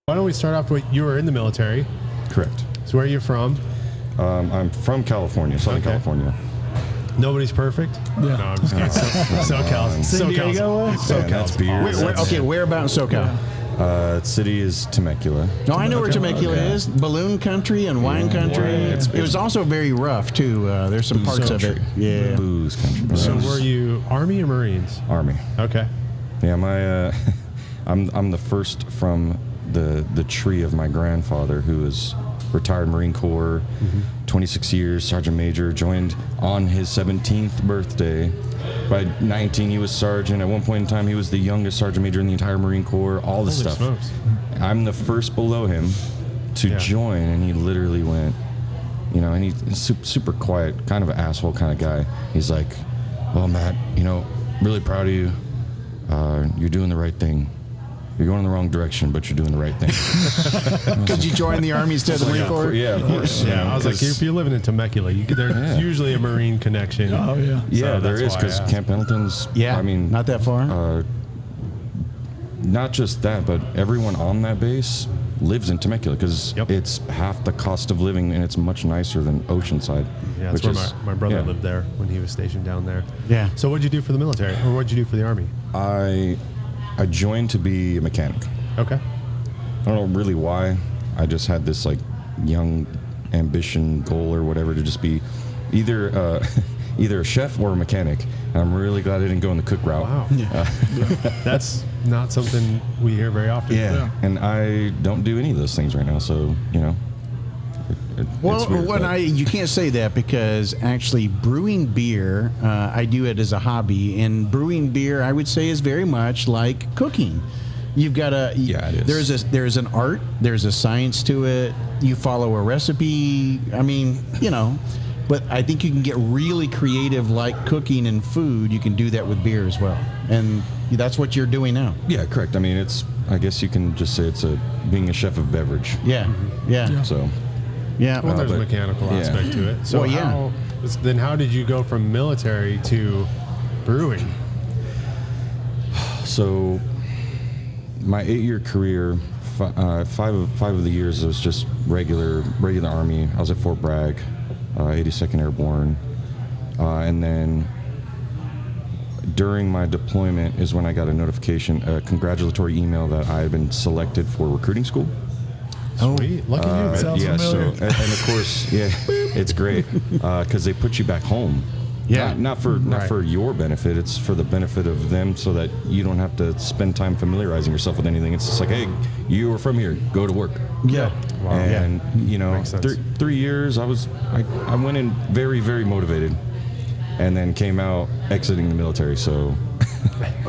Why don't we start off with you were in the military? Correct. So where are you from? I'm from California, Southern California. Nobody's perfect? Yeah. No, I'm just kidding. SoCal. San Diego? That's beers. Where about in SoCal? City is Temecula. No, I know where Temecula is. Balloon country and wine country. It was also very rough, too. There's some parts of it. Yeah. Booze country. So were you Army or Marines? Army. Okay. Yeah, I'm the first from the tree of my grandfather, who was retired Marine Corps, 26 years, Sergeant Major, joined on his 17th birthday. By 19, he was sergeant. At one point in time, he was the youngest sergeant major in the entire Marine Corps, all this Holy stuff. smokes. I'm the first below him to join, and he literally went, and he's super quiet, kind of an asshole kind of guy. He's like, well, Matt, really proud of you. You're doing the right thing. You're going in the wrong direction, but you're doing the right thing. Because you joined the Army instead of the Marine Corps? Yeah, of course. Yeah, I was like, if you're living in Temecula, there's usually a Marine connection. Oh, yeah. Yeah, So there that's is, why I because asked. Camp Pendleton's, Not that far? Not just that, but everyone on that base lives in Temecula, because it's half the cost of living, and it's much nicer than Oceanside. Yeah, that's where my brother lived there when he was stationed down there. Yeah. So what'd you do for the military, or what'd you do for the Army? I joined to be a mechanic. Okay. I don't know really why. I just had this young ambition goal or whatever to just be either a chef or a mechanic. And I'm really glad I didn't go in the cook route. Wow. That's not something we hear very often. Yeah. And I don't do any of those things right now. So, it's weird, you can't say that, because actually brewing beer, I do it as a hobby, and brewing beer, I would say, is very much like cooking. You've got to. Yeah, it is. There's an art. There's a science to it. You follow a recipe. I mean, but I think you can get really creative, like cooking and food. You can do that with beer as well, and that's what you're doing now. Yeah, correct. I mean, I guess you can just say it's being a chef of beverage. Yeah. Yeah. So. Yeah. Well, there's a mechanical aspect to it. So then how did you go from military to brewing? So my 8-year career, five of the years was just regular Army. I was at Fort Bragg, 82nd Airborne. And then during my deployment is when I got a congratulatory email that I had been selected for recruiting school. Sweet. Lucky you, man. Sounds familiar. And of course, it's great because they put you back home. Yeah. Not for your benefit. It's for the benefit of them, so that you don't have to spend time familiarizing yourself with anything. It's just like, hey, you were from here. Go to work. Yeah. Wow. And Makes sense. 3 years, I went in very, very motivated, and then came out exiting the military. So.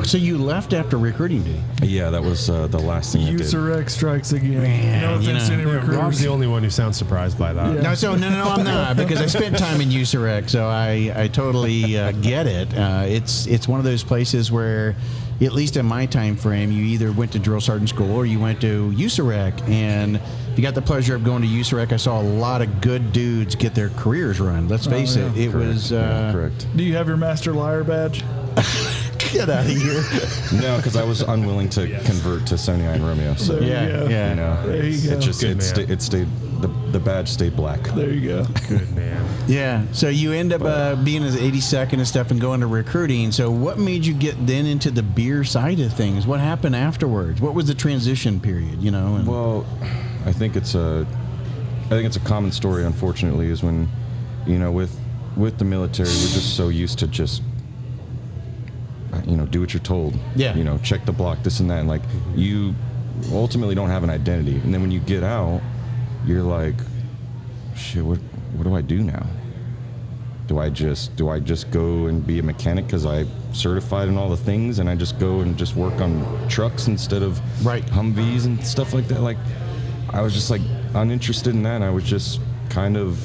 So you left after recruiting duty? Yeah, that was the last thing I did. USAREC strikes again. Man, No offense to any recruiters. Rob's the only one who sounds surprised by that. Yeah. No, I'm not, because I spent time in USAREC, so I totally get it. It's one of those places where, at least in my time frame, you either went to drill sergeant school or you went to USAREC. And if you got the pleasure of going to USAREC, I saw a lot of good dudes get their careers run. Let's face it. It Correct. was... correct. Do you have your Master Liar badge? Get out of here. No, because I was unwilling to convert to 79 Romeo. So There you go. Yeah. There you go. it stayed the badge stayed black. There you go. Good man. Yeah. So you end up being as 82nd and stuff and going to recruiting. So what made you get then into the beer side of things? What happened afterwards? What was the transition period? Well, I think it's a common story. Unfortunately, is when, with the military, we're just so used to just. Do what you're told. Yeah. Check the block, this and that. And you ultimately don't have an identity. And then when you get out, you're like, shit, what do I do now? Do I just go and be a mechanic because I certified in all the things, and I just go and just work on trucks instead of Humvees and stuff like that? I was just uninterested in that. And I was just kind of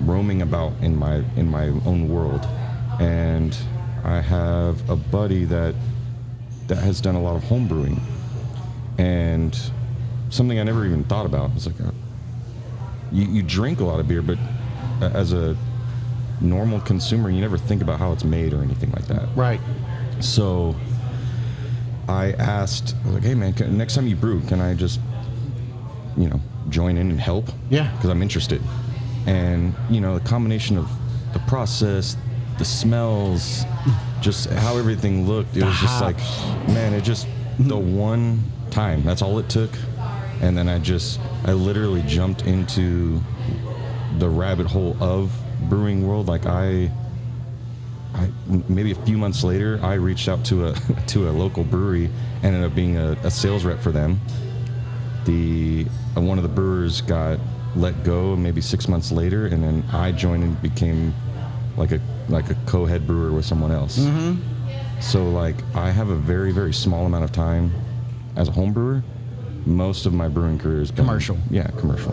roaming about in my own world. And I have a buddy that has done a lot of home brewing, and something I never even thought about. It's you drink a lot of beer, but as a normal consumer, you never think about how it's made or anything like that. Right. So I asked, I was like, hey man, next time you brew, can I just join in and help. Yeah. Because I'm interested. And, the combination of the process, the smells, just how everything looked, it was just like, man, it just, the one time, that's all it took. And then I literally jumped into the rabbit hole of brewing world. Like I maybe a few months later, I reached out to a local brewery, ended up being a sales rep for them. One of the brewers got let go maybe 6 months later, and then I joined and became like a co-head brewer with someone else. Mm-hmm. So like I have a very, very small amount of time as a home brewer. Most of my brewing career is commercial. Yeah, commercial.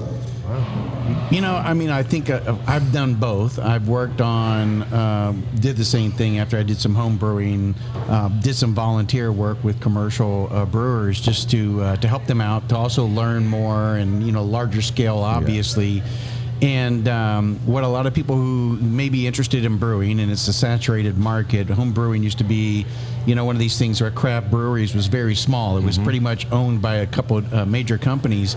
I think I've done both. I've worked on, did the same thing after I did some home brewing, did some volunteer work with commercial brewers just to help them out, to also learn more and, larger scale, obviously. Yeah. And what a lot of people who may be interested in brewing, and it's a saturated market, home brewing used to be, one of these things where craft breweries was very small. It was pretty much owned by a couple major companies.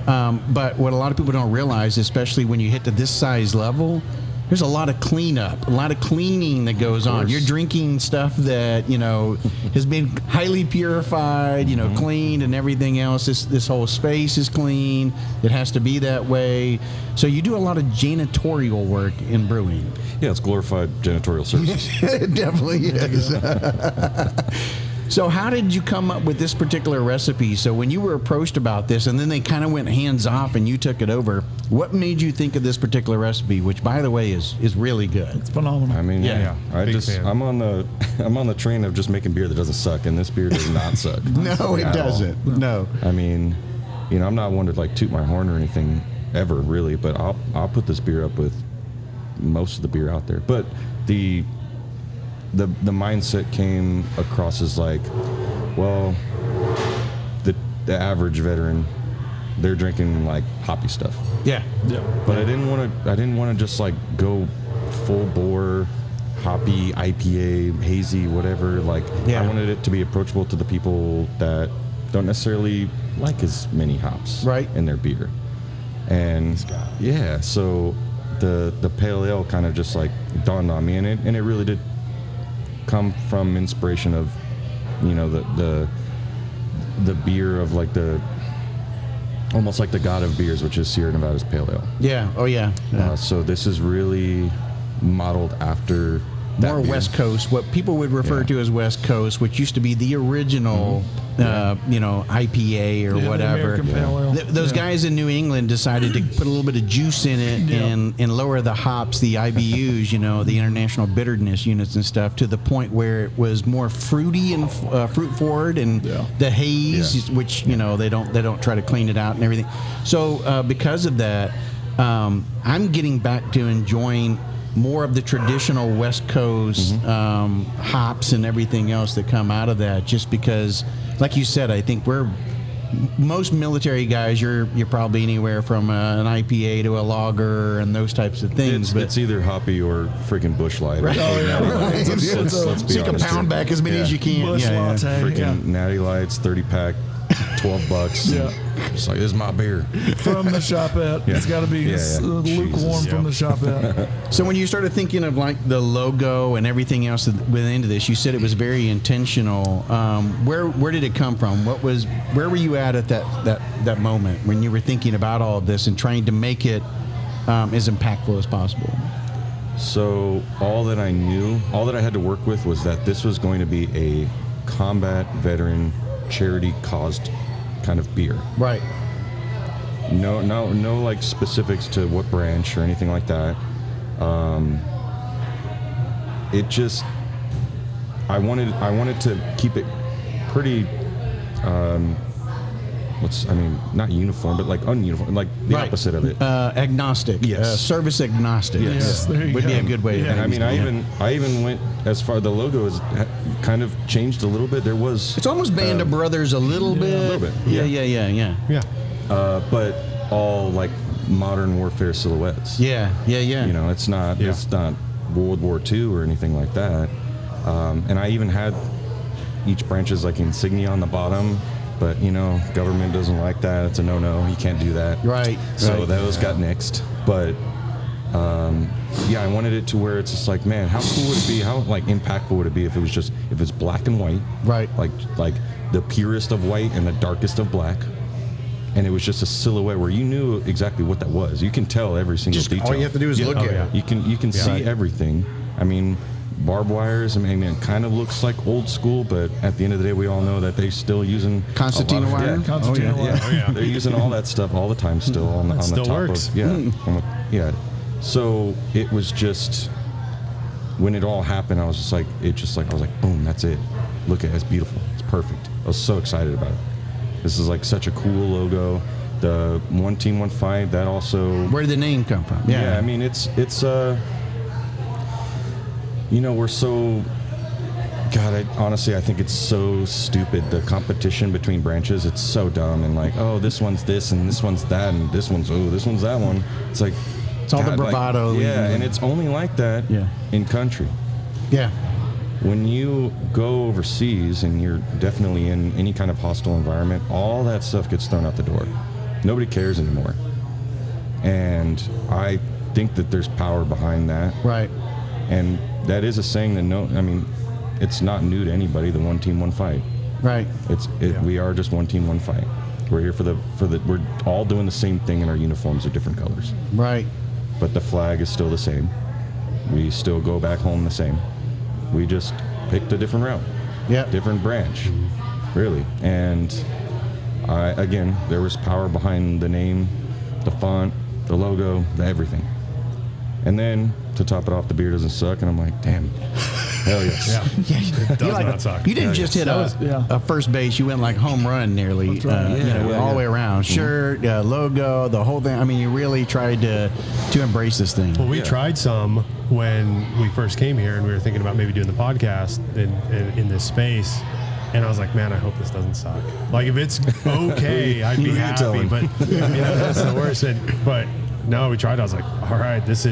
But what a lot of people don't realize, especially when you hit to this size level, there's a lot of cleanup, a lot of cleaning that goes on. You're drinking stuff that, has been highly purified, cleaned and everything else. This whole space is clean. It has to be that way. So you do a lot of janitorial work in brewing. Yeah, it's glorified janitorial services. It definitely is. So how did you come up with this particular recipe? So when you were approached about this, and then they kind of went hands off and you took it over, what made you think of this particular recipe, which by the way is really good? It's phenomenal. I mean, Yeah. I'm on the train of just making beer that doesn't suck, and this beer does not suck. No, it doesn't. All. No. I mean, I'm not one to like toot my horn or anything ever really, but I'll put this beer up with most of the beer out there. But the mindset came across as like, well, the average veteran, they're drinking like hoppy stuff. Yeah. But I didn't want to just like go full bore hoppy IPA, hazy, whatever. Like I wanted it to be approachable to the people that don't necessarily like as many hops in their beer. And so the pale ale kind of just like dawned on me, and it really did come from inspiration of the beer of like almost like the god of beers, which is Sierra Nevada's pale ale. So this is really modeled after that more beer. West Coast, what people would refer to as West Coast, which used to be the original IPA or whatever. Those guys in New England decided to put a little bit of juice in it and lower the hops, the IBUs, the international bitterness units and stuff, to the point where it was more fruity and fruit forward, and the haze, which they don't try to clean it out and everything. So because of that, I'm getting back to enjoying more of the traditional West Coast hops and everything else that come out of that, just because, like you said, I think most military guys, you're probably anywhere from an IPA to a lager and those types of things. It's either hoppy or freaking Busch Light. Right. Let's be so you can honest pound back as many as you can. Busch Latte. Freaking Natty Lights, 30-pack, $12. It's like, this is my beer. From the shopette. It's got to be lukewarm from the shopette. So when you started thinking of like the logo and everything else that went into this, you said it was very intentional. Where did it come from? Where were you at that moment when you were thinking about all of this and trying to make it as impactful as possible? So all that I had to work with was that this was going to be a combat veteran charity caused kind of beer. Right. No like specifics to what branch or anything like that. I wanted to keep it pretty not uniform, but like ununiform, like the opposite of it. Agnostic. Yes. Service agnostic. Yes. Would be a good way to. And I mean, I even went as far. The logo is kind of changed a little bit. There was. It's almost Band of Brothers a little bit. A little bit. Yeah. But all like modern warfare silhouettes. Yeah. It's not World War II or anything like that. And I even had each branch's like insignia on the bottom, but government doesn't like that. It's a no. You can't do that. Right. So those got nixed. But I wanted it to where it's just like, man, how cool would it be? How like impactful would it be if it's black and white? Right. Like the purest of white and the darkest of black. And it was just a silhouette where you knew exactly what that was. You can tell every single detail. All you have to do is look at it. You can see everything. I mean, barbed wires. I mean, it kind of looks like old school, but at the end of the day, we all know that they're still using concertina wire. Concertina wire. Yeah. They're using all that stuff all the time still on the still top works. of So it was just when it all happened, I was just like, I was like, boom, that's it. Look at it, it's beautiful, it's perfect. I was so excited about it. This is like such a cool logo. The one team, one fight. That also. Where did the name come from? Yeah, I mean it's we're so. God, honestly, I think it's so stupid. The competition between branches, it's so dumb. And like, oh, this one's this and this one's that and this one's that one. It's like. It's all the bravado. And it's only like that in country. Yeah. When you go overseas and you're definitely in any kind of hostile environment, all that stuff gets thrown out the door. Nobody cares anymore. And I think that there's power behind that. Right. And that is a saying that it's not new to anybody, the one team, one fight. Right. We are just one team, one fight. We're here for the we're all doing the same thing and our uniforms are different colors. Right. But the flag is still the same. We still go back home the same. We just picked a different route. Yeah. Different branch. Really. And again, there was power behind the name, the font, the logo, the everything. And then to top it off, the beer doesn't suck, and I'm like, damn. Hell yes. It does not suck. You didn't just hit a first base. You went like home run nearly, all the way around. Shirt, logo, the whole thing. I mean, you really tried to embrace this thing. Well, we tried some when we first came here, and we were thinking about maybe doing the podcast in this space. And I was like, man, I hope this doesn't suck. Like, if it's okay, I'd be happy. But that's the worst. But no, we tried. I was like, all right, this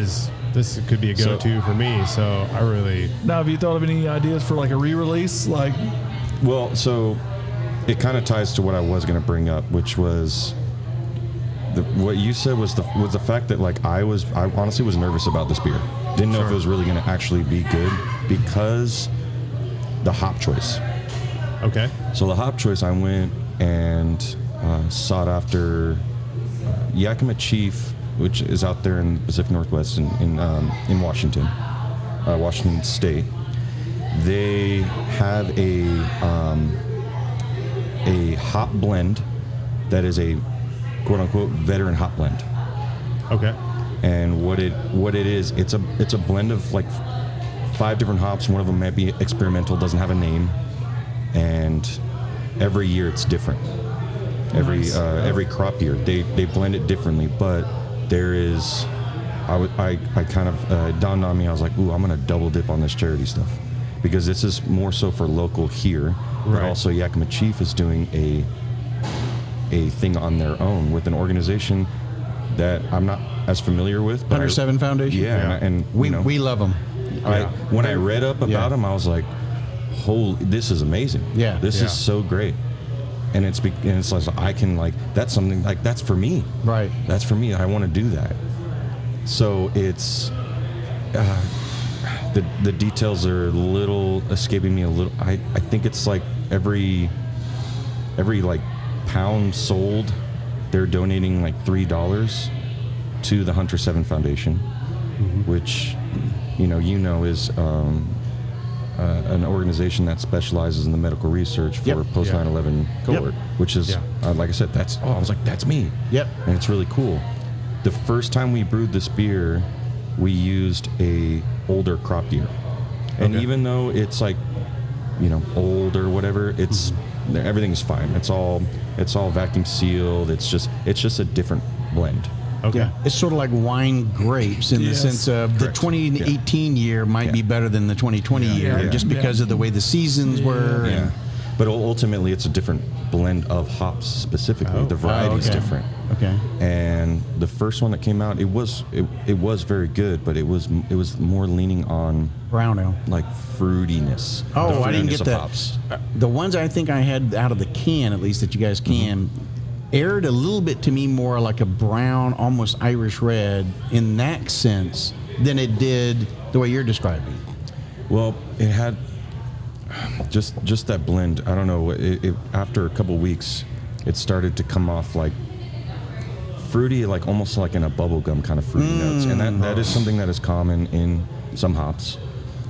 could be a go-to for me. So I really. Now, have you thought of any ideas for like a re-release? Well, so it kind of ties to what I was going to bring up, which was what you said was the fact that like I honestly was nervous about this beer. Didn't know if it was really going to actually be good because the hop choice. Okay. So the hop choice, I went and sought after Yakima Chief, which is out there in the Pacific Northwest in Washington, Washington State. They have a hop blend that is a quote-unquote veteran hop blend. Okay. And what it is, it's a blend of like 5 different hops. One of them might be experimental, doesn't have a name, and every year it's different. Every crop year they blend it differently, but there is, I kind of dawned on me. I was like, ooh, I'm gonna double dip on this charity stuff because this is more so for local here, but also Yakima Chief is doing a thing on their own with an organization that I'm not as familiar with. 107 Foundation. Yeah, and we love them. When I read up about them, I was like, holy, this is amazing. Yeah, this is so great. And it's like I can like that's something like that's for me. Right. That's for me. I want to do that. So it's the details are a little escaping me a little. I think it's like every like pound sold, they're donating like $3 to the Hunter 7 Foundation, which is an organization that specializes in the medical research for post 9/11 cohort, which is like I said, I was like, that's me. Yep. And it's really cool. The first time we brewed this beer, we used a older crop year, and even though it's like old or whatever, it's everything's fine. It's all vacuum sealed. It's just a different blend. Okay. Yeah. It's sort of like wine grapes in the sense of the 2018 year might be better than the 2020 year, just because of the way the seasons were. Yeah. But ultimately, it's a different blend of hops specifically. The variety is different. Okay. And the first one that came out, it was very good, but it was more leaning on brown ale, like fruitiness. Oh, I didn't get that. Hops. The ones I think I had out of the can, at least that you guys can, aired a little bit to me more like a brown, almost Irish red in that sense than it did the way you're describing. Well, it had just that blend. I don't know. After a couple weeks, it started to come off like fruity, like almost like in a bubblegum kind of fruity notes. And that is something that is common in some hops.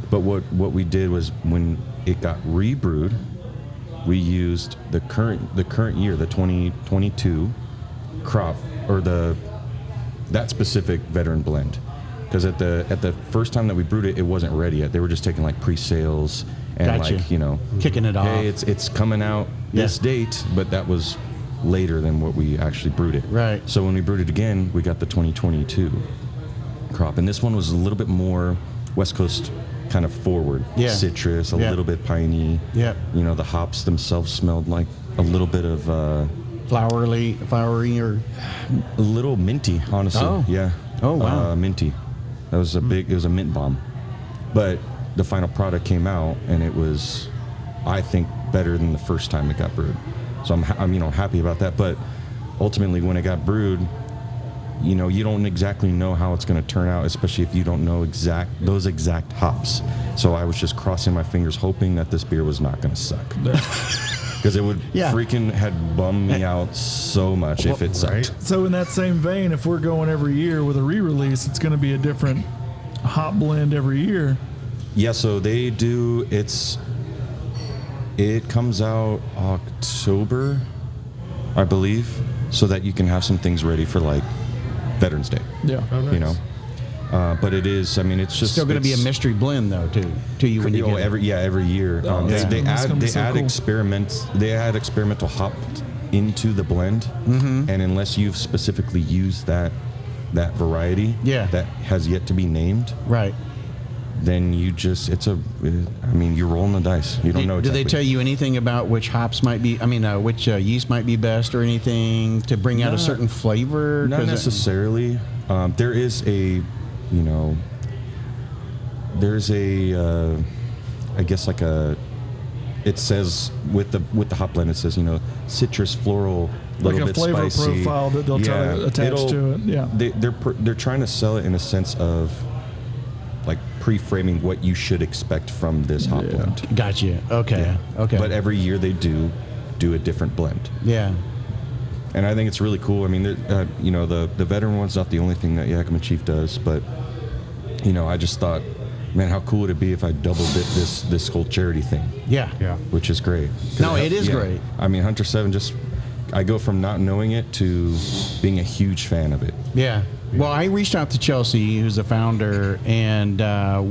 But what we did was when it got rebrewed, we used the current year, the 2022 crop, or that specific veteran blend. Because at the first time that we brewed it, it wasn't ready yet. They were just taking like pre-sales and Gotcha. like, kicking it off. Hey, it's coming out this date, but that was later than what we actually brewed it. Right. So when we brewed it again, we got the 2022 crop, and this one was a little bit more West Coast kind of forward. Yeah. Citrus, a little bit piney. Yeah. The hops themselves smelled like a little bit of flowery, or a little minty, honestly. Oh. Yeah. Oh, wow. Minty. That was it was a mint bomb. But the final product came out, and it was, I think, better than the first time it got brewed. So I'm happy about that. But ultimately, when it got brewed, you don't exactly know how it's going to turn out, especially if you don't know those exact hops. So I was just crossing my fingers, hoping that this beer was not going to suck. Because it would freaking had bummed me out so much if it sucked. Right. So in that same vein, if we're going every year with a re-release, it's going to be a different hop blend every year. Yeah, so they do. It comes out October, I believe, so that you can have some things ready for like Veterans Day. Yeah. Oh, nice. But it is. I mean, it's just still going to be a mystery blend though, to you when you get every year. They add experiments. They add experimental hop into the blend, and unless you've specifically used that variety, that has yet to be named, right. Then you're rolling the dice. You don't know exactly. Do they tell you anything about which hops might be, which yeast might be best or anything to bring out a certain flavor? Not necessarily. There is I guess like it says with the hop blend, it says, citrus, floral, like little a bit flavor spicy. profile that they'll try to attach to it. Yeah. They're trying to sell it in a sense of like pre-framing what you should expect from this hop blend. Gotcha. Okay. Yeah. Okay. But every year they do a different blend. Yeah. And I think it's really cool. I mean, the veteran one's not the only thing that Yakima Chief does, but I just thought, man, how cool would it be if I double dip this whole charity thing? Yeah. Yeah. Which is great. No, it is great. I mean, Hunter 7 I go from not knowing it to being a huge fan of it. Yeah. Well, I reached out to Chelsea, who's the founder, and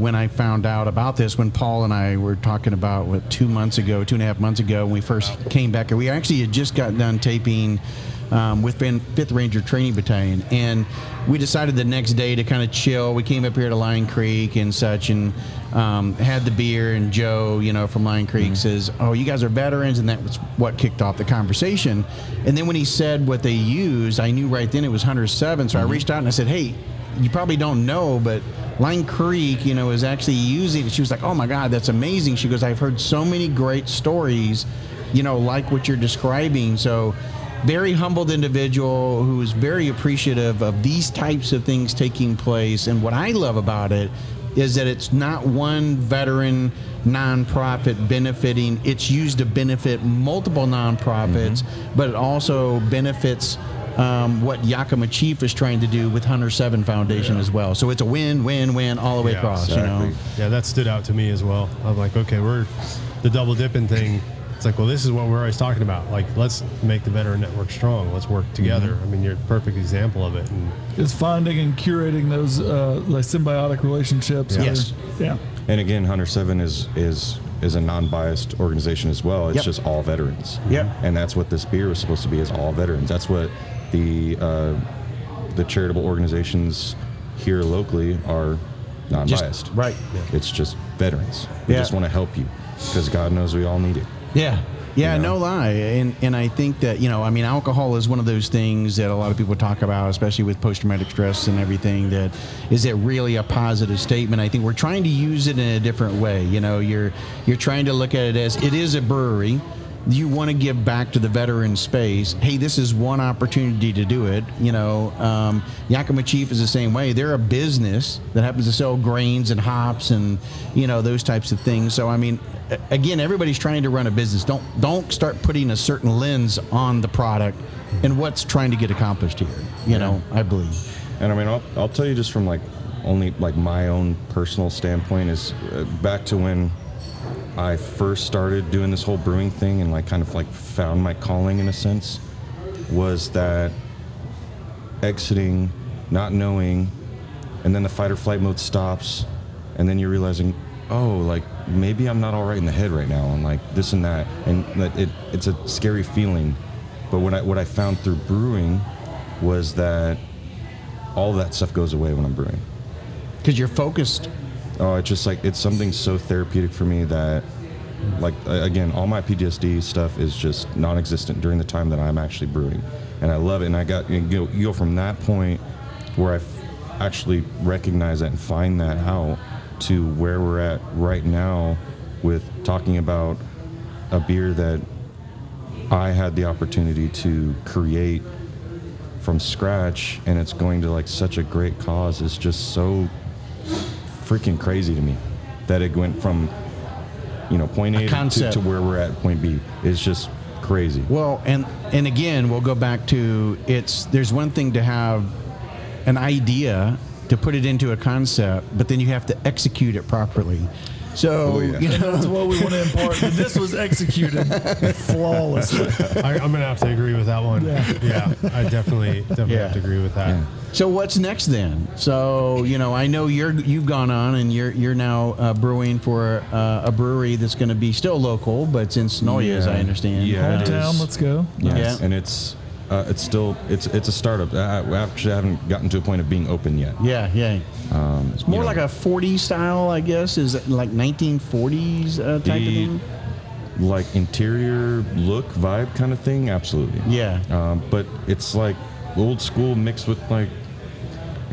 when I found out about this, when Paul and I were talking about 2.5 months ago, when we first came back, we actually had just got done taping with 5th Ranger Training Battalion, and we decided the next day to kind of chill. We came up here to Line Creek and such, and had the beer, and Joe, from Line Creek says, "Oh, you guys are veterans," and that was what kicked off the conversation. And then when he said what they used, I knew right then it was Hunter 7, so I reached out and I said, "Hey, you probably don't know, but Line Creek, is actually using it." She was like, "Oh my God, that's amazing." She goes, "I've heard so many great stories, like what you're describing." So very humbled individual who is very appreciative of these types of things taking place. And what I love about it is that it's not one veteran nonprofit benefiting. It's used to benefit multiple nonprofits, but it also benefits what Yakima Chief is trying to do with Hunter 7 Foundation as well. So it's a win-win-win all the way across. Exactly. Yeah, that stood out to me as well. I'm like, okay, we're the double dipping thing. It's like, well, this is what we're always talking about. Like, let's make the veteran network strong. Let's work together. I mean, you're a perfect example of it. And It's finding and curating those like symbiotic relationships. Yes. Yeah. And again, Hunter 7 is a non-biased organization as well. It's just all veterans. Yep. And that's what this beer is supposed to be, is all veterans. That's what the charitable organizations here locally are non-biased. Right. It's just veterans. We just want to help you because God knows we all need it. Yeah. Yeah, you know? no lie. And I think that, I mean, alcohol is one of those things that a lot of people talk about, especially with post-traumatic stress and everything, that is it really a positive statement? I think we're trying to use it in a different way. You're trying to look at it as it is a brewery. You want to give back to the veteran space. Hey, this is one opportunity to do it. Yakima Chief is the same way. They're a business that happens to sell grains and hops and, those types of things. So, I mean, again, everybody's trying to run a business. Don't start putting a certain lens on the product and what's trying to get accomplished here, I believe. And I mean, I'll tell you just from only my own personal standpoint is back to when I first started doing this whole brewing thing and kind of found my calling in a sense, was that exiting, not knowing, and then the fight or flight mode stops, and then you're realizing, oh, maybe I'm not all right in the head right now, and this and that, and it's a scary feeling. But what I found through brewing was that all that stuff goes away when I'm brewing. Because you're focused. Oh, it's just it's something so therapeutic for me that, again, all my PTSD stuff is just non-existent during the time that I'm actually brewing, and I love it. And you go from that point where I actually recognize that and find that out to where we're at right now with talking about a beer that I had the opportunity to create from scratch, and it's going to such a great cause. Is just so freaking crazy to me that it went from point A to where we're at point B. It's just crazy. Well, and again, we'll go back to there's one thing to have an idea, to put it into a concept, but then you have to execute it properly. So, that's what we want to impart. This was executed flawlessly. I'm going to have to agree with that one. Yeah, I definitely have to agree with that. Yeah. So what's next then? So, I know you've gone on and you're now brewing for a brewery that's going to be still local, but it's in Sonoya, as I understand. Yeah, hometown. Let's go. Yes. Yeah. And it's still a startup. I actually haven't gotten to a point of being open yet. Yeah. It's more like a 40 style, I guess. Is it like 1940s type of thing? Like interior look, vibe kind of thing? Absolutely. Yeah. But it's old school mixed with I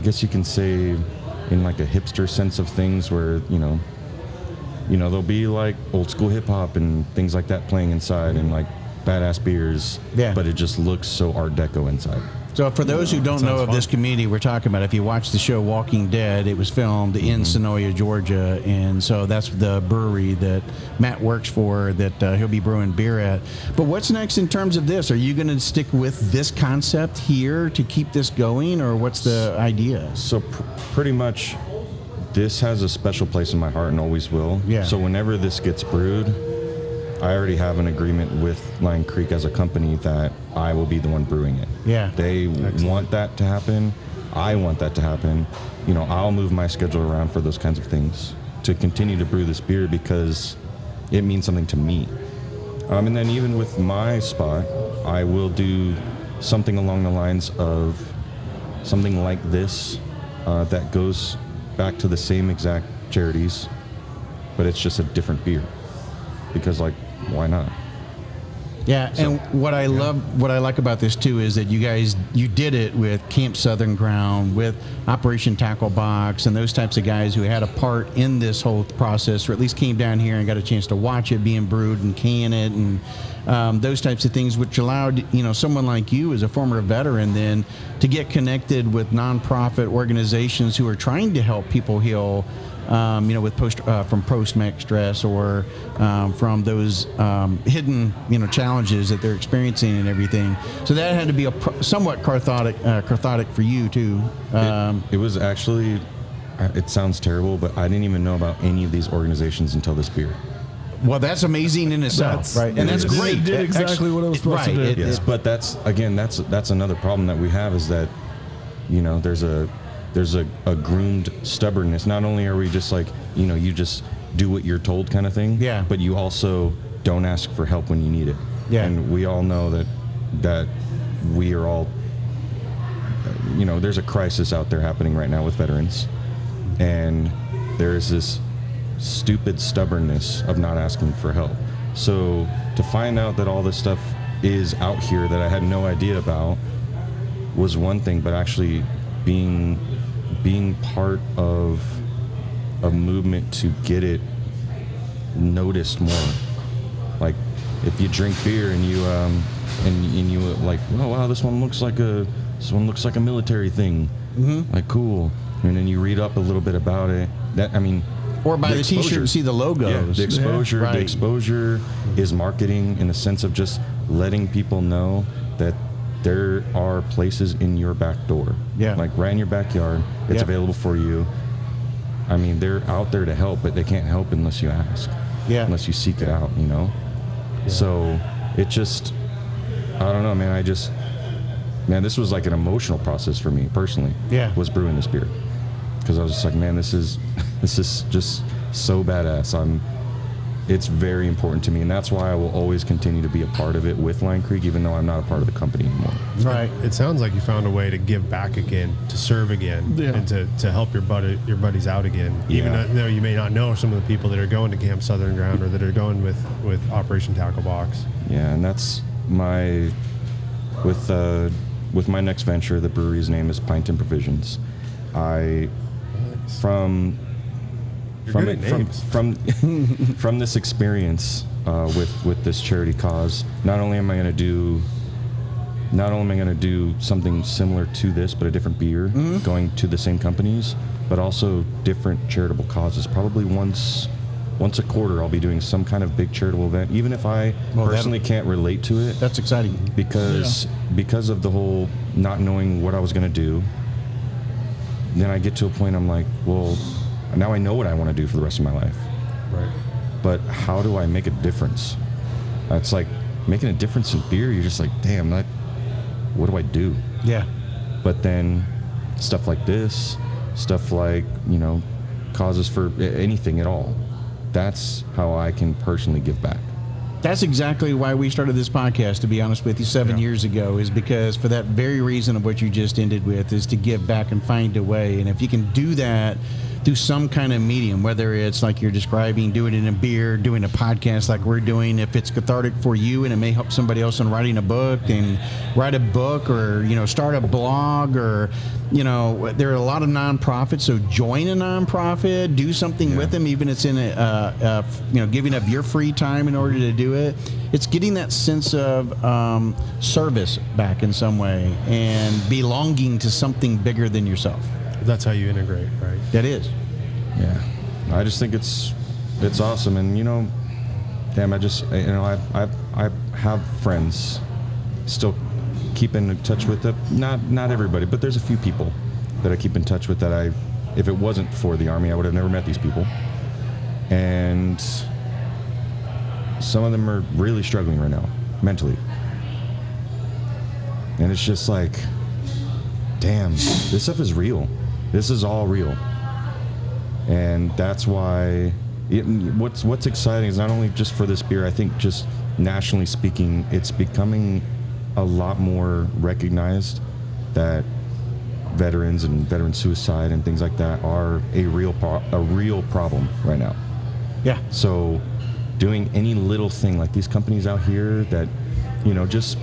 guess you can say in a hipster sense of things where, there'll be old school hip hop and things like that playing inside and badass beers. Yeah. But it just looks so Art Deco inside. So for those who don't know of this community we're talking about, if you watch the show Walking Dead, it was filmed in Sonoya, Georgia, and so that's the brewery that Matt works for, that he'll be brewing beer at. But what's next in terms of this? Are you going to stick with this concept here to keep this going, or what's the idea? So pretty much this has a special place in my heart and always will. Yeah. So whenever this gets brewed, I already have an agreement with Line Creek as a company that I will be the one brewing it. Yeah. They want that to happen. I want that to happen. I'll move my schedule around for those kinds of things to continue to brew this beer because it means something to me. And then even with my spot, I will do something along the lines of something like this that goes back to the same exact charities, but it's just a different beer. Because why not? Yeah, so, and what I like about this too is that you did it with Camp Southern Ground, with Operation Tackle Box, and those types of guys who had a part in this whole process, or at least came down here and got a chance to watch it being brewed and can it, and those types of things, which allowed someone like you as a former veteran then to get connected with nonprofit organizations who are trying to help people heal. With from post-traumatic stress or from those hidden, challenges that they're experiencing and everything. So that had to be somewhat cathartic for you too. It was actually, it sounds terrible, but I didn't even know about any of these organizations until this beer. Well, that's amazing in itself, right? And that's great. It did exactly what it was supposed to do. Yes, but that's another problem that we have is that, there's a groomed stubbornness. Not only are we just you just do what you're told kind of thing, but you also don't ask for help when you need it. Yeah. And we all know that we are all, there's a crisis out there happening right now with veterans. And there is this stupid stubbornness of not asking for help. So to find out that all this stuff is out here that I had no idea about was one thing, but actually being part of a movement to get it noticed more. Like if you drink beer and you and you like, oh wow, this one looks like a military thing, like cool, and then you read up a little bit about it. That, I mean, or buy the T-shirt and see the logos. Yeah, the exposure. Right. The exposure is marketing in the sense of just letting people know that there are places in your back door. Yeah. Like right in your backyard. It's available for you. I mean, they're out there to help, but they can't help unless you ask. Yeah. Unless you seek it out, you know? Yeah. So it just, I don't know, man. This was like an emotional process for me personally. Yeah. Was brewing this beer. Because I was just like, man, this is just so badass. It's very important to me, and that's why I will always continue to be a part of it with Line Creek, even though I'm not a part of the company anymore. Right. It sounds like you found a way to give back again, to serve again, and to help your buddies out again. Even though you may not know some of the people that are going to Camp Southern Ground or that are going with Operation Tackle Box. Yeah, and that's with my next venture. The brewery's name is Pint Provisions. From this experience with this charity cause, not only am I going to do something similar to this, but a different beer, going to the same companies, but also different charitable causes. Probably once a quarter, I'll be doing some kind of big charitable event, even if I personally can't relate to it. That's exciting because of the whole not knowing what I was going to do. Then I get to a point I'm like, well, now I know what I want to do for the rest of my life. Right. But how do I make a difference? It's like making a difference in beer. You're just like, damn, what do I do? Yeah. But then stuff like this, stuff like, causes for anything at all. That's how I can personally give back. That's exactly why we started this podcast, to be honest with you, 7 years ago, is because for that very reason of what you just ended with, is to give back and find a way. And if you can do that through some kind of medium, whether it's like you're describing, doing it in a beer, doing a podcast like we're doing, if it's cathartic for you and it may help somebody else in writing a book, and write a book, or, start a blog, or, there are a lot of nonprofits. So join a nonprofit, do something with them, even if it's in giving up your free time in order to do it. It's getting that sense of service back in some way and belonging to something bigger than yourself. That's how you integrate, right? That is. Yeah. I just think it's awesome. And, damn, I have friends still keep in touch with them. Not everybody, but there's a few people that I keep in touch with that if it wasn't for the Army, I would have never met these people. And some of them are really struggling right now, mentally. And it's just like, damn, this stuff is real. This is all real. And that's why what's exciting is not only just for this beer, I think just nationally speaking, it's becoming a lot more recognized that veterans and veteran suicide and things like that are a real problem right now. Yeah. So doing any little thing, like these companies out here that, just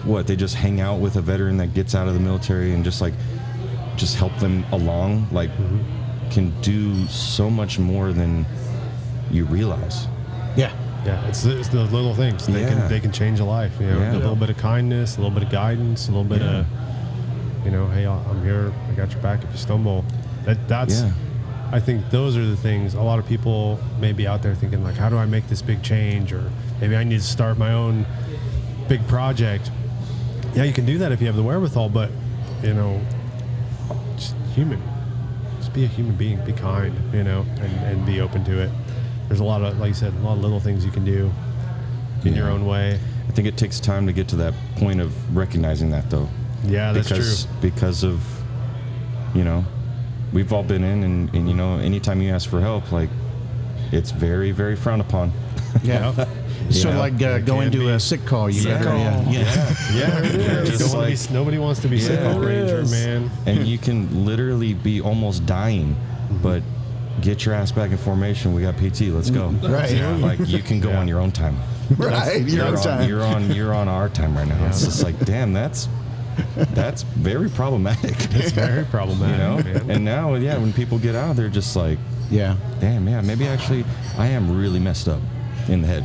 they just hang out with a veteran that gets out of the military and just help them along, can do so much more than you realize. Yeah. Yeah, it's the little things. They can change a life. A little bit of kindness, a little bit of guidance, a little bit of, hey, I'm here. I got your back if you stumble. That's. I think those are the things. A lot of people may be out there thinking like, how do I make this big change, or maybe I need to start my own big project. Yeah, you can do that if you have the wherewithal, but just be a human being, be kind, and be open to it. There's a lot of, like you said, a lot of little things you can do in your own way. I think it takes time to get to that point of recognizing that, though. Yeah, that's true. Because of, we've all been in, and anytime you ask for help, like, it's very, very frowned upon. Yeah. It's sort of like going to a sick call. You better, Nobody wants to be sick call ranger, man. And you can literally be almost dying, but get your ass back in formation. We got PT. Let's go. Right. Like you can go on your own time. Right. Your own time. You're on our time right now. It's just like, damn, that's very problematic. It's very problematic. Man. And now, when people get out, they're just like, damn, maybe actually I am really messed up in the head.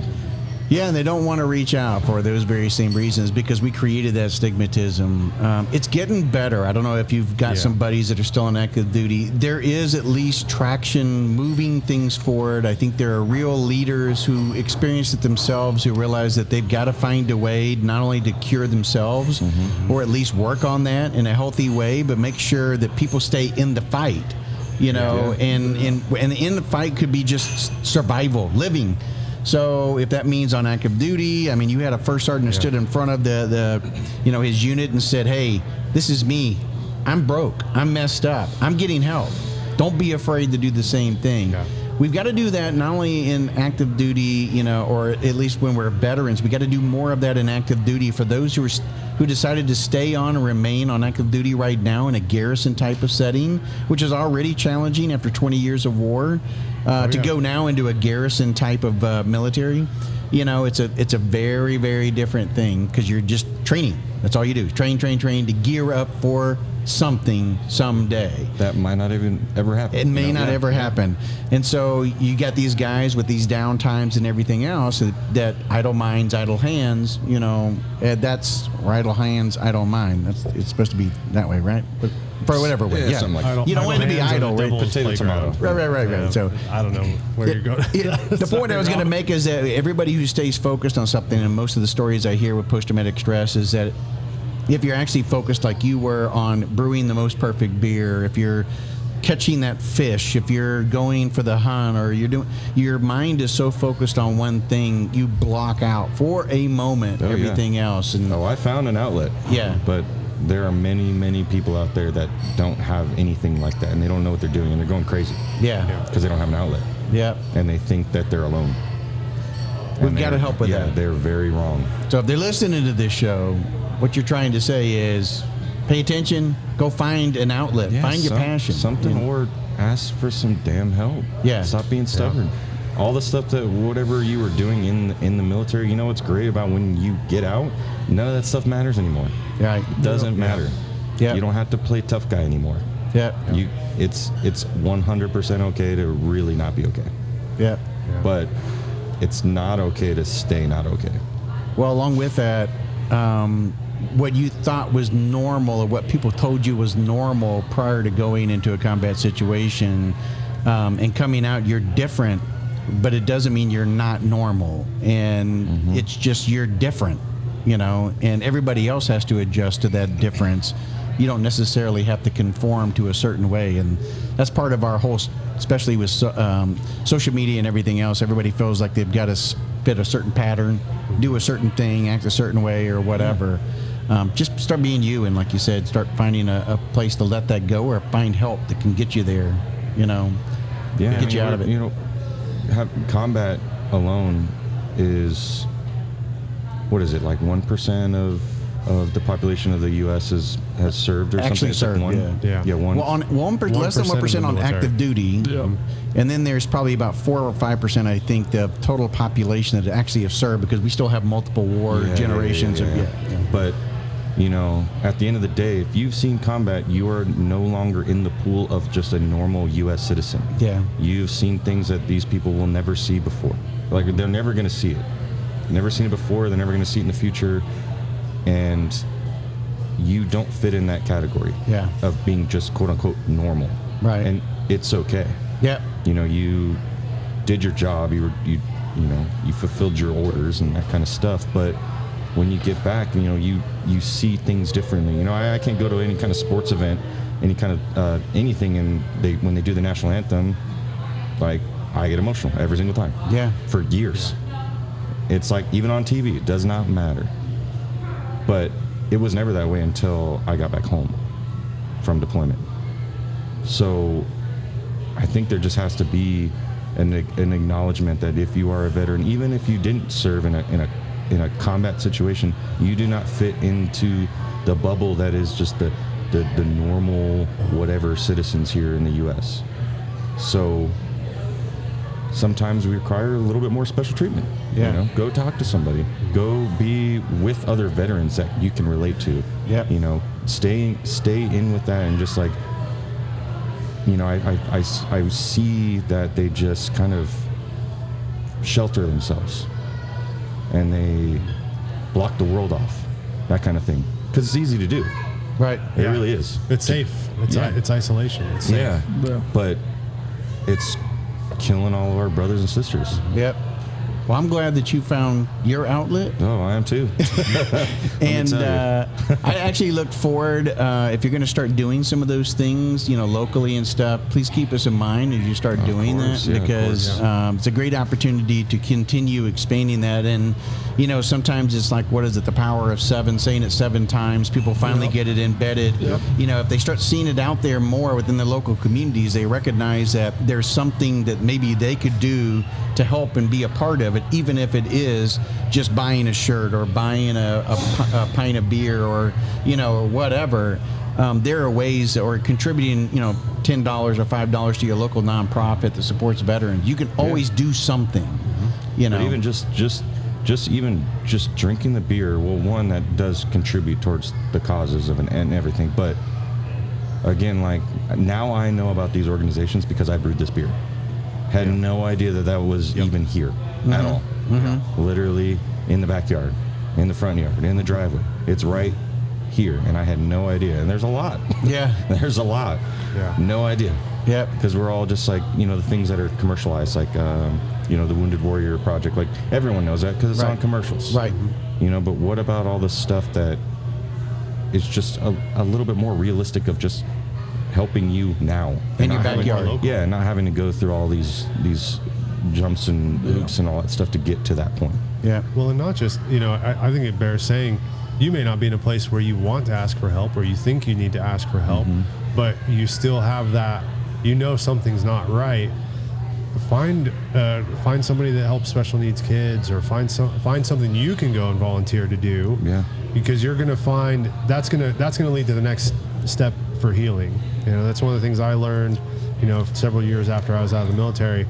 Yeah, and they don't want to reach out for those very same reasons because we created that stigmatism. It's getting better. I don't know if you've got some buddies that are still on active duty. There is at least traction moving things forward. I think there are real leaders who experience it themselves, who realize that they've got to find a way not only to cure themselves or at least work on that in a healthy way, but make sure that people stay in the fight. And in the fight could be just survival, living. So if that means on active duty, I mean, you had a first sergeant who stood in front of his unit and said, "Hey, this is me. I'm broke. I'm messed up. I'm getting help. Don't be afraid to do the same thing." Yeah. We've got to do that not only in active duty, or at least when we're veterans. We got to do more of that in active duty for those who decided to stay on and remain on active duty right now in a garrison type of setting, which is already challenging after 20 years of war. To go now into a garrison type of military, it's a very, very different thing because you're just training. That's all you do. Train to gear up for something someday. That might not even ever happen. It may not ever happen. And so you got these guys with these downtimes and everything else that idle minds, idle hands, that's or idle hands, idle mind. It's supposed to be that way, right? But for whatever way. Something like that. You don't want it to be idle, right? Potato, tomato. Right. So I don't know where you're going. The point I was going to make is that everybody who stays focused on something, and most of the stories I hear with post-traumatic stress is that if you're actually focused like you were on brewing the most perfect beer, if you're catching that fish, if you're going for the hunt, or your mind is so focused on one thing, you block out for a moment everything else. And I found an outlet. Yeah. But there are many, many people out there that don't have anything like that, and they don't know what they're doing, and they're going crazy. Yeah. Because they don't have an outlet. Yeah. And they think that they're alone. We've got to help with that. Yeah, they're very wrong. So if they're listening to this show, what you're trying to say is pay attention, go find an outlet, find your passion. Something, or ask for some damn help. Yeah. Stop being stubborn. Yeah. All the stuff that whatever you were doing in the military, what's great about when you get out, none of that stuff matters anymore. Right. It doesn't matter. Yeah. You don't have to play tough guy anymore. Yeah. It's 100% okay to really not be okay. Yeah. But it's not okay to stay not okay. Well, along with that, what you thought was normal, or what people told you was normal prior to going into a combat situation, and coming out, you're different, but it doesn't mean you're not normal. And it's just you're different, and everybody else has to adjust to that difference. You don't necessarily have to conform to a certain way. And that's part of our whole, especially with social media and everything else. Everybody feels like they've got to fit a certain pattern, do a certain thing, act a certain way, or whatever. Just start being you, and like you said, start finding a place to let that go, or find help that can get you there, get you out of it. Combat alone is, what is it, like 1% of the population of the U.S. has served or actually something? Served, yeah. Less than 1% on active duty. Yeah. And then there's probably about 4 or 5%, I think, the total population that actually have served, because we still have multiple war generations. But, at the end of the day, if you've seen combat, you are no longer in the pool of just a normal U.S. citizen. Yeah. You've seen things that these people will never see before. Like, they're never going to see it. Never seen it before. They're never going to see it in the future. And you don't fit in that category of being just quote unquote normal. Right. And it's okay. Yeah. You did your job, you fulfilled your orders and that kind of stuff, but when you get back, you see things differently. I can't go to any kind of sports event, any kind of anything, and when they do the national anthem, like, I get emotional every single time. Yeah. For years. It's like, even on TV, it does not matter. But it was never that way until I got back home from deployment. So I think there just has to be an acknowledgement that if you are a veteran, even if you didn't serve in a combat situation, you do not fit into the bubble that is just the normal whatever citizens here in the U.S. So sometimes we require a little bit more special treatment. Yeah. You know, go talk to somebody. Go be with other veterans that you can relate to. Yeah. You know, stay in with that, and just like, you know, I see that they just kind of shelter themselves and they block the world off, that kind of thing, because it's easy to do. Right. It really is. It's safe. It's isolation. It's safe. Yeah. But it's killing all of our brothers and sisters. Yep. Well, I'm glad that you found your outlet. Oh, I am too. And I actually look forward, if you're going to start doing some of those things, you know, locally and stuff, please keep us in mind as you start doing course, that, because it's a great opportunity to continue expanding that. And, you know, sometimes it's like, what is it, the power of 7, saying it 7 times, people finally get it embedded. You know, if they start seeing it out there more within the local communities, they recognize that there's something that maybe they could do to help and be a part of it, even if it is just buying a shirt or buying a pint of beer or, you know, or whatever. There are ways, or contributing, you know, $10 or $5 to your local nonprofit that supports veterans. You can always do something, you know. But even just drinking the beer, well, one, that does contribute towards the causes of and everything. But again, like, now I know about these organizations because I brewed this beer. Had no idea that was even here at all. Literally in the backyard, in the front yard, in the driveway. It's right here, and I had no idea. And there's a lot. Yeah. There's a lot. Yeah. No idea. Yep. Because we're all just like, you know, the things that are commercialized, like, you know, the Wounded Warrior Project. Like, everyone knows that because it's on commercials. Right. You know, but what about all the stuff that is just a little bit more realistic of just helping you now In your not having- backyard. Yeah, not having to go through all these jumps and hoops and all that stuff to get to that point. Yeah. Well, and not just, you know, I think it bears saying, you may not be in a place where you want to ask for help or you think you need to ask for help, but you still have that, you know, something's not right. Find somebody that helps special needs kids, or find something you can go and volunteer to do. Yeah. Because you're gonna find that's gonna lead to the next step for healing. You know, that's one of the things I learned, you know, several years after I was out of the military,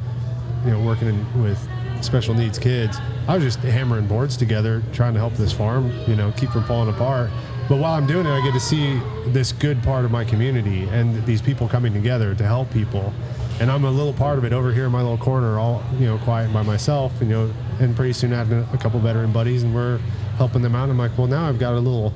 you know, working with special needs kids. I was just hammering boards together, trying to help this farm, you know, keep from falling apart. But while I'm doing it, I get to see this good part of my community and these people coming together to help people. And I'm a little part of it over here in my little corner, all, you know, quiet by myself, you know, and pretty soon I have a couple veteran buddies and we're helping them out. I'm like, well, now I've got a little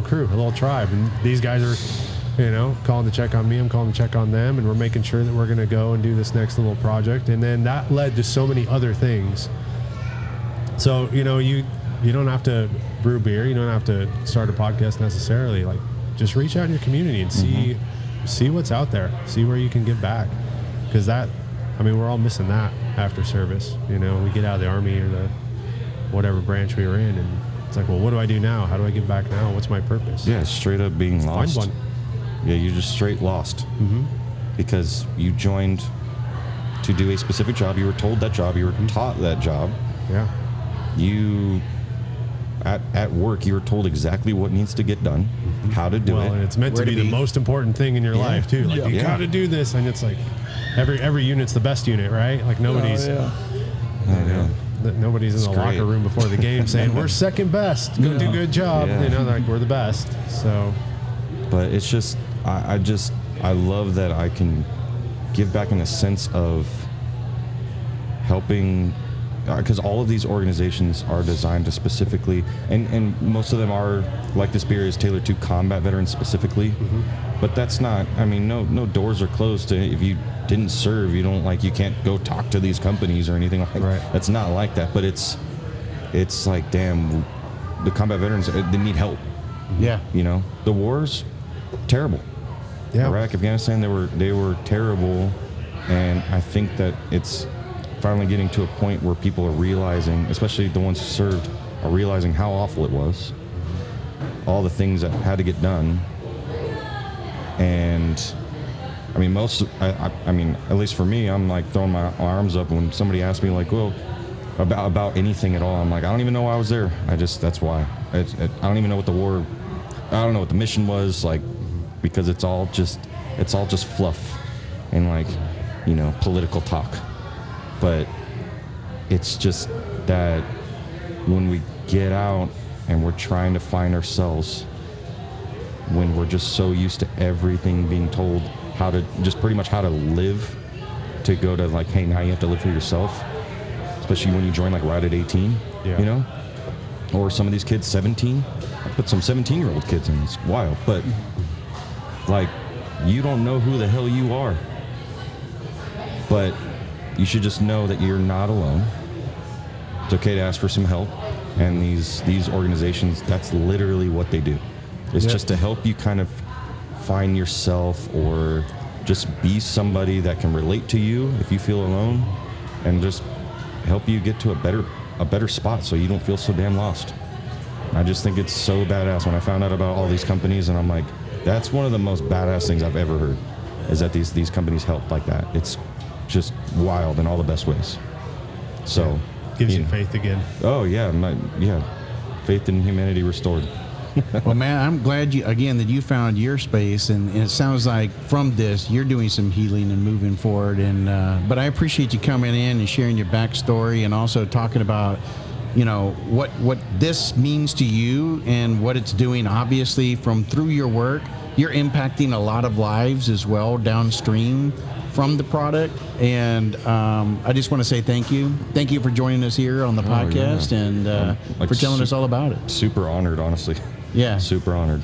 crew, a little tribe. And these guys are, you know, calling to check on me, I'm calling to check on them, and we're making sure that we're going to go and do this next little project. And then that led to so many other things. So, you know, you don't have to brew beer, you don't have to start a podcast necessarily. Like, just reach out in your community and see what's out there, see where you can give back. Because we're all missing that after service. You know, we get out of the Army or the whatever branch we were in, and it's like, well, what do I do now? How do I give back now? What's my purpose? Yeah, straight up being lost. Find one. Yeah, you're just straight lost. Because you joined to do a specific job. You were told that job. You were taught that job. Yeah. You, at work, you were told exactly what needs to get done, how to do it. And it's meant to be the most important thing in your life, too. Like, you got to do this. And it's like, every unit's the best unit, right? Like, nobody's... Nobody's in the locker room before the game saying, we're second best, go do a good job. You know, they're like, we're the best. So, but it's just, I love that I can give back in a sense of helping, because all of these organizations are designed to specifically, and most of them are, like this beer is tailored to combat veterans specifically, but that's not, I mean, no doors are closed to, if you didn't serve, you can't go talk to these companies or anything like that. That's not like that, but it's like, damn, the combat veterans, they need help. Yeah. You know, the wars, terrible. Yeah. Iraq, Afghanistan, they were terrible, and I think that it's finally getting to a point where people are realizing, especially the ones who served, are realizing how awful it was, all the things that had to get done, and I mean, I mean, at least for me, I'm like throwing my arms up when somebody asks me, like, well, about anything at all. I'm like, I don't even know why I was there. That's why. I don't even know what I don't know what the mission was, like, because it's all just fluff. And like, political talk. But it's just that when we get out and we're trying to find ourselves, when we're just so used to everything being told pretty much how to live, to go to like, hey, now you have to live for yourself, especially when you join like right at 18, or some of these kids 17. I put some 17-year-old kids in, it's wild, but like, you don't know who the hell you are, but you should just know that you're not alone. It's okay to ask for some help, and these organizations, that's literally what they do. It's just to help you kind of find yourself, or just be somebody that can relate to you if you feel alone, and just help you get to a better spot so you don't feel so damn lost. I just think it's so badass when I found out about all these companies, and I'm like, that's one of the most badass things I've ever heard, is that these companies help like that. It's just wild in all the best ways. So gives you faith again. Oh yeah, faith in humanity restored. Well, man, I'm glad that you found your space, and it sounds like from this you're doing some healing and moving forward. And but I appreciate you coming in and sharing your backstory, and also talking about what this means to you and what it's doing. Obviously, through your work, you're impacting a lot of lives as well downstream from the product. And I just want to say thank you for joining us here on the podcast, and for telling us all about it. Super honored, honestly. Yeah. Super honored.